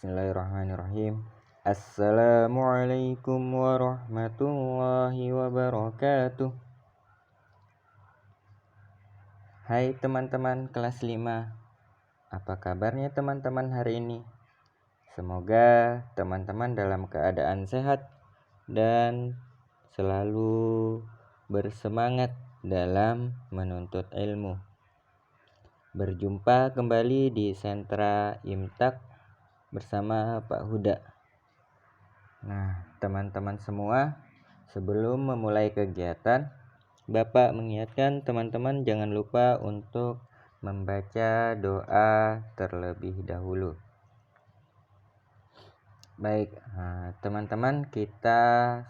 Bismillahirrahmanirrahim. Assalamualaikum warahmatullahi wabarakatuh. Hai teman-teman kelas 5. Apa kabarnya teman-teman hari ini? Semoga teman-teman dalam keadaan sehat dan selalu bersemangat dalam menuntut ilmu. Berjumpa kembali di Sentra Imtak bersama Pak Huda. Nah, teman-teman semua, sebelum memulai kegiatan, Bapak mengingatkan teman-teman jangan lupa untuk membaca doa terlebih dahulu. Baik, teman-teman, kita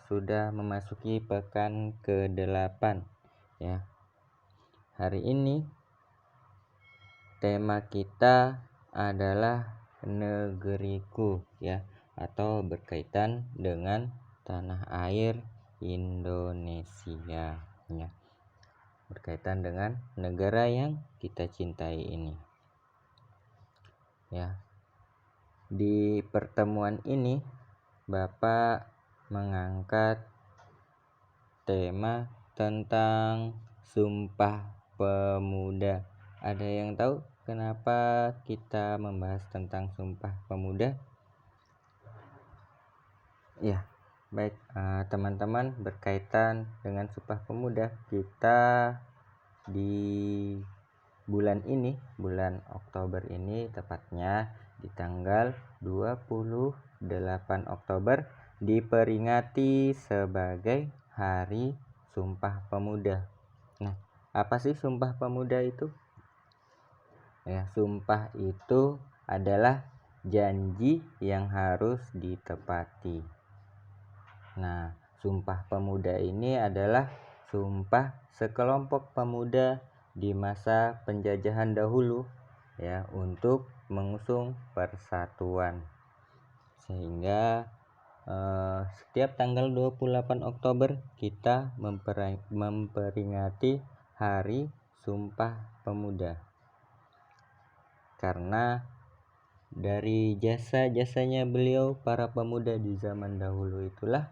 sudah memasuki pekan ke-8 ya. Hari ini tema kita adalah negeriku ya, atau berkaitan dengan tanah air Indonesia ya. Berkaitan dengan negara yang kita cintai ini. Ya. Di pertemuan ini Bapak mengangkat tema tentang Sumpah Pemuda. Ada yang tahu kenapa kita membahas tentang Sumpah Pemuda? Ya, baik teman-teman, berkaitan dengan Sumpah Pemuda, kita di bulan ini, bulan Oktober ini, tepatnya di tanggal 28 Oktober diperingati sebagai Hari Sumpah Pemuda. Nah, apa sih Sumpah Pemuda itu? Ya, sumpah itu adalah janji yang harus ditepati. Nah, Sumpah Pemuda ini adalah sumpah sekelompok pemuda di masa penjajahan dahulu ya, untuk mengusung persatuan. Sehingga setiap tanggal 28 Oktober kita memperingati Hari Sumpah Pemuda. Karena dari jasa-jasanya beliau, para pemuda di zaman dahulu itulah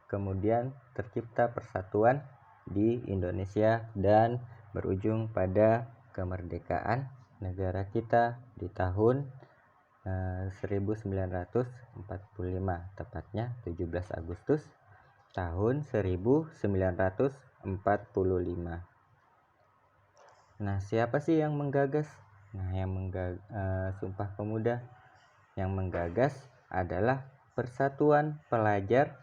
kemudian tercipta persatuan di Indonesia dan berujung pada kemerdekaan negara kita di tahun 1945, tepatnya 17 Agustus tahun 1945. Nah, siapa sih yang menggagas? Nah, Sumpah Pemuda yang menggagas adalah Persatuan Pelajar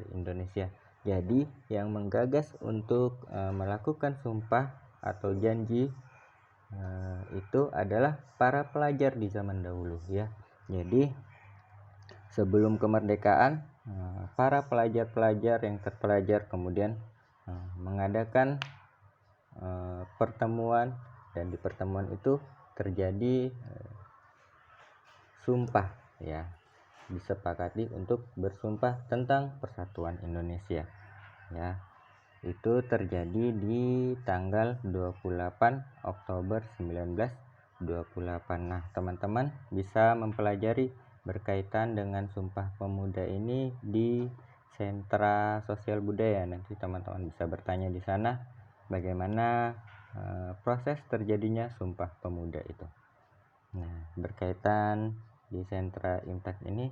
Indonesia. Jadi yang menggagas untuk melakukan sumpah atau janji itu adalah para pelajar di zaman dahulu ya. Jadi sebelum kemerdekaan, para pelajar-pelajar yang terpelajar kemudian mengadakan pertemuan, dan di pertemuan itu terjadi sumpah ya, disepakati untuk bersumpah tentang persatuan Indonesia ya. Itu terjadi di tanggal 28 Oktober 1928. Nah, teman-teman bisa mempelajari berkaitan dengan Sumpah Pemuda ini di Sentra Sosial Budaya. Nanti teman-teman bisa bertanya di sana bagaimana proses terjadinya Sumpah Pemuda itu. Nah, berkaitan di Sentra Imtak ini,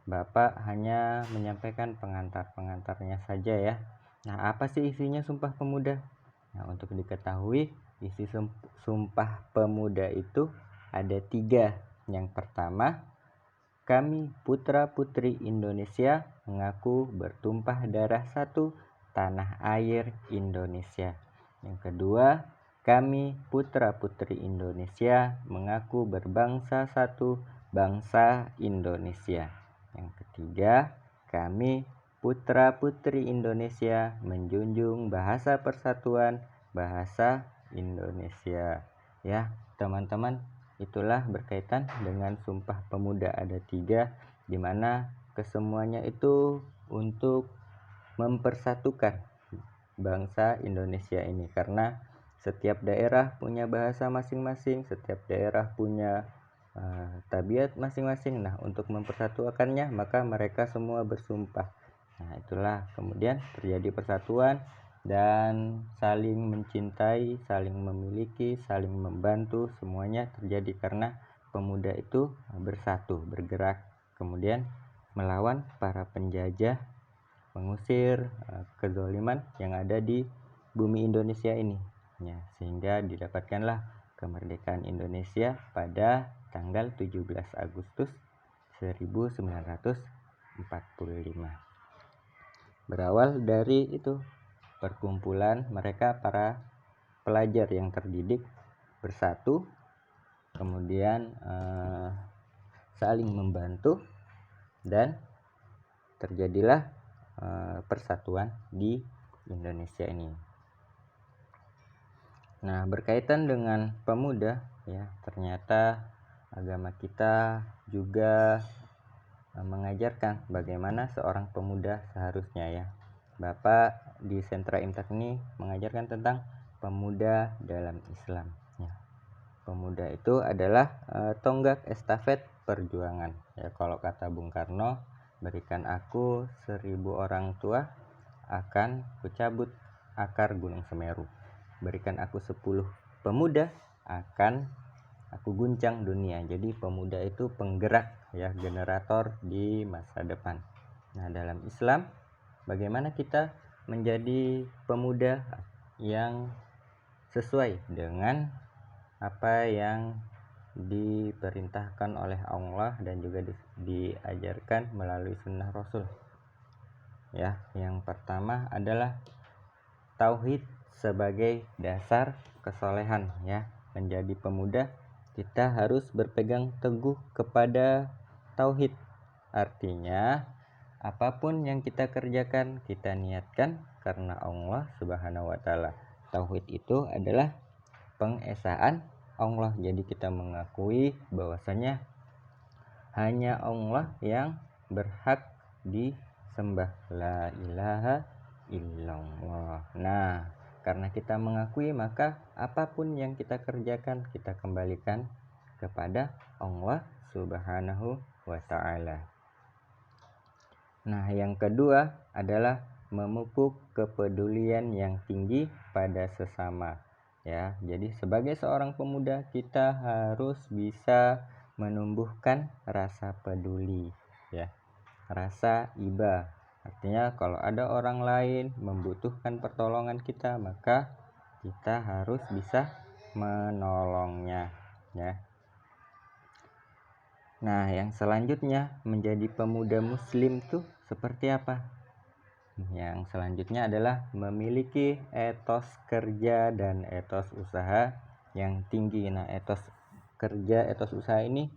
Bapak hanya menyampaikan pengantar-pengantarnya saja ya. Nah, apa sih isinya Sumpah Pemuda? Nah, untuk diketahui, isi Sumpah Pemuda itu ada 3. Yang pertama, kami putra-putri Indonesia mengaku bertumpah darah satu tanah air Indonesia. Yang kedua, kami putra-putri Indonesia mengaku berbangsa satu bangsa Indonesia. Yang ketiga, kami putra-putri Indonesia menjunjung bahasa persatuan, bahasa Indonesia. Ya, teman-teman, itulah berkaitan dengan Sumpah Pemuda. Ada 3, di mana kesemuanya itu untuk mempersatukan bangsa Indonesia ini, karena setiap daerah punya bahasa masing-masing, setiap daerah punya tabiat masing-masing. Nah, untuk mempersatukannya maka mereka semua bersumpah. Nah, itulah kemudian terjadi persatuan dan saling mencintai, saling memiliki, saling membantu, semuanya terjadi karena pemuda itu bersatu, bergerak, kemudian melawan para penjajah, mengusir kezaliman yang ada di bumi Indonesia ini. Ya, sehingga didapatkanlah kemerdekaan Indonesia pada tanggal 17 Agustus 1945. Berawal dari itu perkumpulan mereka para pelajar yang terdidik bersatu, kemudian saling membantu, dan terjadilah persatuan di Indonesia ini. Nah, berkaitan dengan pemuda, ya, ternyata agama kita juga mengajarkan bagaimana seorang pemuda seharusnya, ya. Bapak di Sentra Imtak ini mengajarkan tentang pemuda dalam Islam, ya. Pemuda itu adalah tonggak estafet perjuangan, ya. Kalau kata Bung Karno, berikan aku 1000 orang tua, akan kucabut akar gunung Semeru. Berikan aku 10 pemuda, akan aku guncang dunia. Jadi pemuda itu penggerak, ya, generator di masa depan. Nah, dalam Islam bagaimana kita menjadi pemuda yang sesuai dengan apa yang diperintahkan oleh Allah dan juga diajarkan melalui sunnah Rasul. Ya, yang pertama adalah tauhid sebagai dasar kesolehan, ya. Menjadi pemuda kita harus berpegang teguh kepada tauhid. Artinya apapun yang kita kerjakan kita niatkan karena Allah Subhanahu wa taala. Tauhid itu adalah pengesaan Allah. Jadi kita mengakui bahwasanya hanya Allah yang berhak disembah, la ilaha illallah. Nah, karena kita mengakui maka apapun yang kita kerjakan kita kembalikan kepada Allah Subhanahu wa taala. Nah, yang kedua adalah memupuk kepedulian yang tinggi pada sesama, ya. Jadi sebagai seorang pemuda kita harus bisa menumbuhkan rasa peduli, ya. Rasa iba. Artinya kalau ada orang lain membutuhkan pertolongan kita, maka kita harus bisa menolongnya, ya. Nah, yang selanjutnya menjadi pemuda muslim tuh seperti apa? Yang selanjutnya adalah memiliki etos kerja dan etos usaha yang tinggi. Nah, etos kerja, etos usaha ini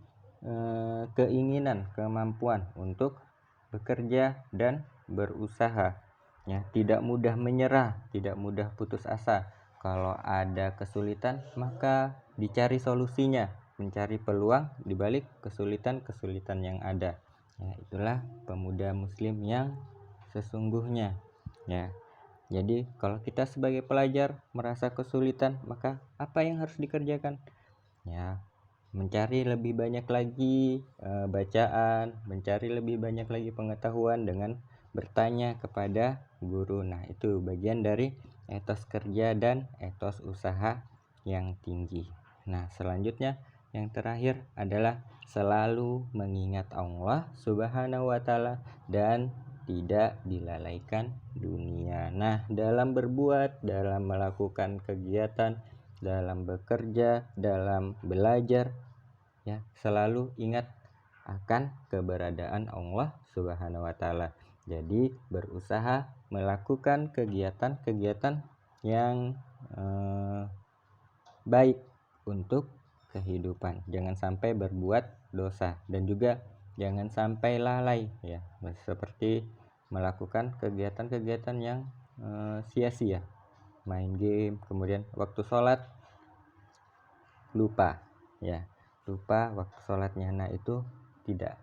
keinginan, kemampuan untuk bekerja dan berusaha, ya. Tidak mudah menyerah, tidak mudah putus asa. Kalau ada kesulitan maka dicari solusinya, mencari peluang di balik kesulitan-kesulitan yang ada. Ya, itulah pemuda muslim yang sesungguhnya, ya. Jadi kalau kita sebagai pelajar merasa kesulitan, maka apa yang harus dikerjakan? Ya, mencari lebih banyak lagi bacaan, mencari lebih banyak lagi pengetahuan dengan bertanya kepada guru. Nah, itu bagian dari etos kerja dan etos usaha yang tinggi. Nah, selanjutnya yang terakhir adalah selalu mengingat Allah Subhanahu wa taala dan tidak dilalaikan dunia. Nah, dalam berbuat, dalam melakukan kegiatan, dalam bekerja, dalam belajar, ya, selalu ingat akan keberadaan Allah Subhanahu wa taala. Jadi berusaha melakukan kegiatan-kegiatan yang baik untuk kehidupan. Jangan sampai berbuat dosa dan juga jangan sampai lalai, ya, seperti melakukan kegiatan-kegiatan yang sia-sia, main game, kemudian waktu sholat lupa, ya, lupa waktu sholatnya. Nah, itu tidak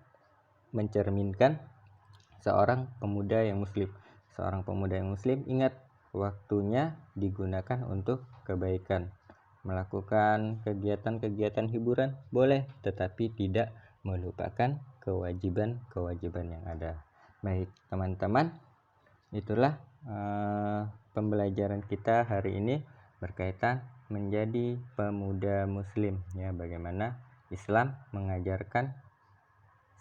mencerminkan seorang pemuda yang muslim. Seorang pemuda yang muslim ingat waktunya digunakan untuk kebaikan, melakukan kegiatan-kegiatan hiburan boleh, tetapi tidak melupakan kewajiban-kewajiban yang ada. Baik teman-teman, itulah pembelajaran kita hari ini berkaitan menjadi pemuda muslim ya, bagaimana Islam mengajarkan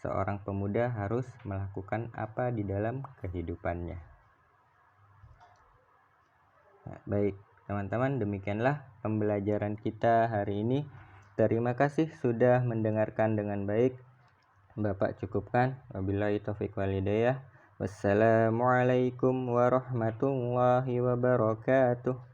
seorang pemuda harus melakukan apa di dalam kehidupannya. Nah, baik teman-teman, demikianlah pembelajaran kita hari ini. Terima kasih sudah mendengarkan dengan baik. Bapak cukupkan. Wabillahi taufiq wal hidayah. Wassalamualaikum warahmatullahi wabarakatuh.